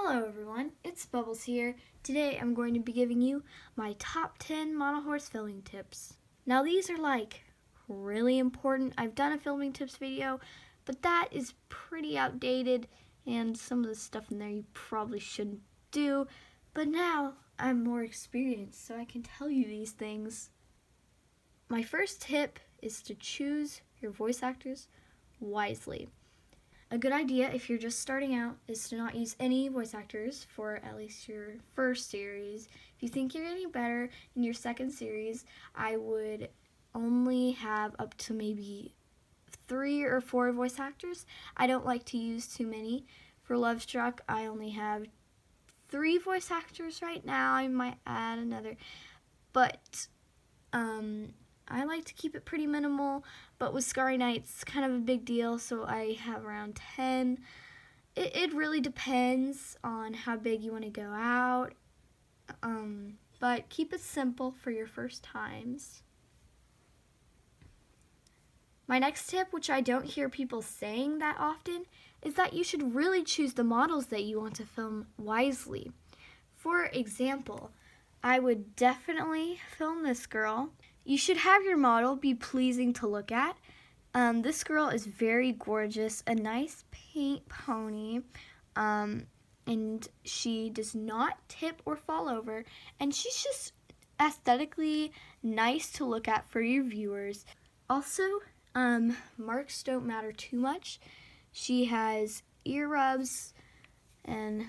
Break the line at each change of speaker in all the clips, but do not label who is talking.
Hello everyone, it's Bubbles here. Today I'm going to be giving you my top 10 monohorse filming tips. Now these are really important. I've done a filming tips video, but that is pretty outdated and some of the stuff in there you probably shouldn't do. But now I'm more experienced, so I can tell you these things. My first tip is to choose your voice actors wisely. A good idea if you're just starting out is to not use any voice actors for at least your first series. If you think you're getting better in your second series, I would only have up to maybe 3 or 4 voice actors. I don't like to use too many. For Love Struck, I only have 3 voice actors right now. I might add another, but I like to keep it pretty minimal, but with Starry Night, it's kind of a big deal, so I have around 10. It really depends on how big you want to go out, but keep it simple for your first times. My next tip, which I don't hear people saying that often, is that you should really choose the models that you want to film wisely. For example, I would definitely film this girl. You should have your model be pleasing to look at. This girl is very gorgeous, a nice pink pony, and she does not tip or fall over, and she's just aesthetically nice to look at for your viewers. Also, marks don't matter too much. She has ear rubs and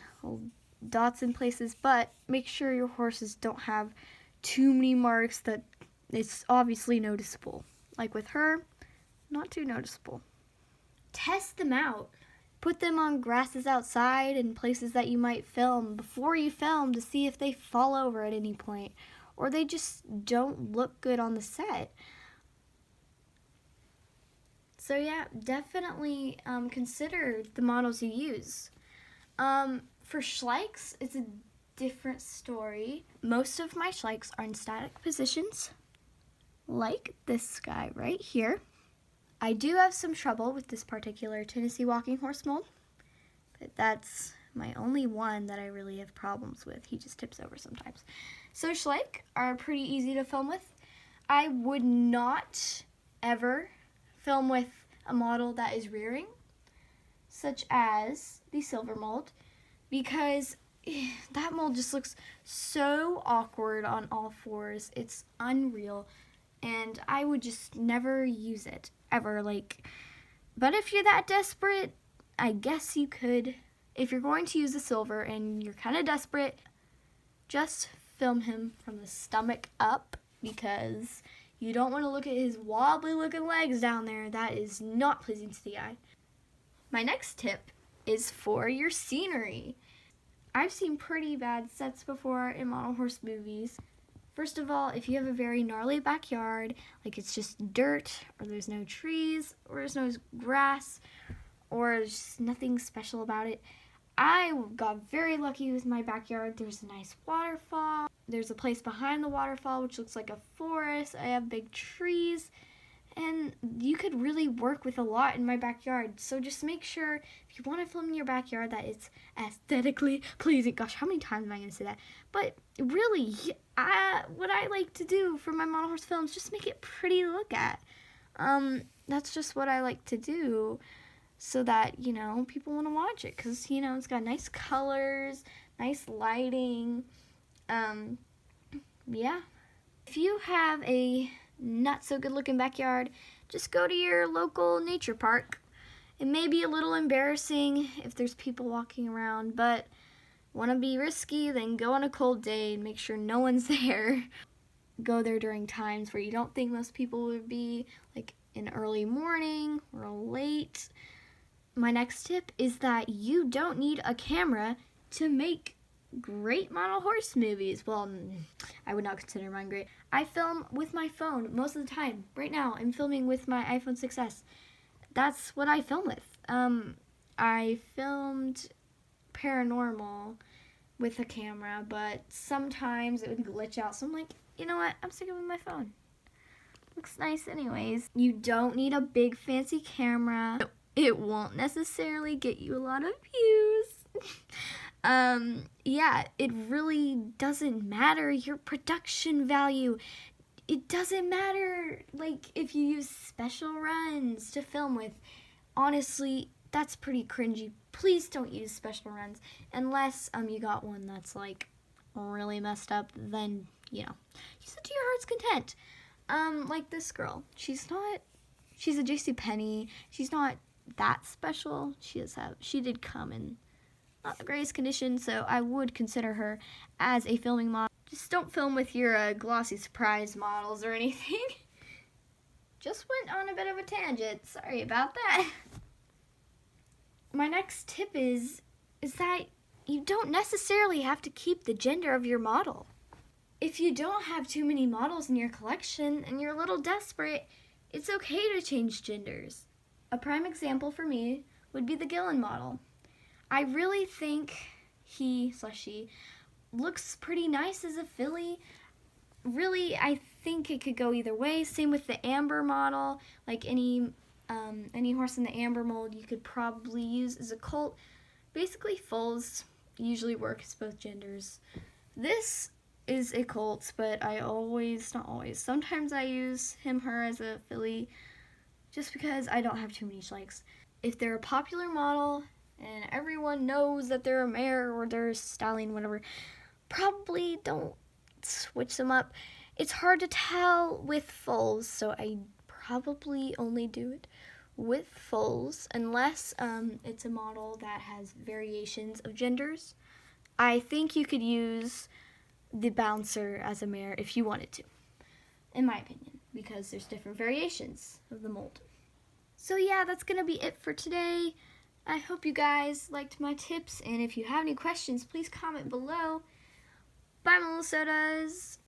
dots in places, but make sure your horses don't have too many marks that it's obviously noticeable. Like with her, not too noticeable. Test them out. Put them on grasses outside and places that you might film before you film to see if they fall over at any point or they just don't look good on the set. So yeah, definitely consider the models you use. For Schleichs, it's a different story. Most of my Schleichs are in static positions, like this guy right here. I do have some trouble with this particular Tennessee walking horse mold, but that's my only one that I really have problems with. He just tips over sometimes. So Schleich are pretty easy to film with. I would not ever film with a model that is rearing, such as the silver mold, because that mold just looks so awkward on all fours. It's unreal. And I would just never use it, ever, but if you're that desperate, I guess you could. If you're going to use the silver and you're kind of desperate, just film him from the stomach up, because you don't want to look at his wobbly looking legs down there. That is not pleasing to the eye. My next tip is for your scenery. I've seen pretty bad sets before in monohorse movies. First of all, if you have a very gnarly backyard, like it's just dirt, or there's no trees, or there's no grass, or there's just nothing special about it. I got very lucky with my backyard. There's a nice waterfall. There's a place behind the waterfall which looks like a forest. I have big trees, and you could really work with a lot in my backyard. So just make sure, if you want to film in your backyard, that it's aesthetically pleasing. Gosh, how many times am I going to say that? But really, what I like to do for my monohorse films, just make it pretty to look at. That's just what I like to do, so that, people want to watch it, because, it's got nice colors, nice lighting. Yeah. If you have a not so good looking backyard, just go to your local nature park. It may be a little embarrassing if there's people walking around, but want to be risky, then go on a cold day and make sure no one's there. Go there during times where you don't think most people would be, like in early morning or late. My next tip is that you don't need a camera to make great monohorse movies. Well, I would not consider mine great. I film with my phone most of the time. Right now, I'm filming with my iPhone 6s. That's what I film with. I filmed Paranormal with a camera, but sometimes it would glitch out. So I'm like, you know what? I'm sticking with my phone. Looks nice anyways. You don't need a big fancy camera. It won't necessarily get you a lot of views. Yeah, it really doesn't matter your production value. It doesn't matter, like, if you use special runs to film with. Honestly, that's pretty cringy. Please don't use special runs unless you got one that's like really messed up. Then use it to your heart's content. Like this girl, she's a JCPenney. She's not that special. She did come in not the greatest condition, so I would consider her as a filming model. Just don't film with your glossy surprise models or anything. Just went on a bit of a tangent. Sorry about that. My next tip is that you don't necessarily have to keep the gender of your model. If you don't have too many models in your collection and you're a little desperate, it's okay to change genders. A prime example for me would be the Gillen model. I really think he/she looks pretty nice as a filly. Really, I think it could go either way. Same with the Amber model. Like any horse in the Amber mold you could probably use as a colt. Basically, foals usually work as both genders. This is a colt, but sometimes I use him/her as a filly just because I don't have too many Schleichs. If they're a popular model and everyone knows that they're a mare or they're a stallion, whatever, probably don't switch them up. It's hard to tell with foals, so I probably only do it with foals unless it's a model that has variations of genders. I think you could use the Bouncer as a mare if you wanted to, in my opinion, because there's different variations of the mold. So yeah, that's gonna be it for today. I hope you guys liked my tips, and if you have any questions, please comment below. Bye, Melissotas!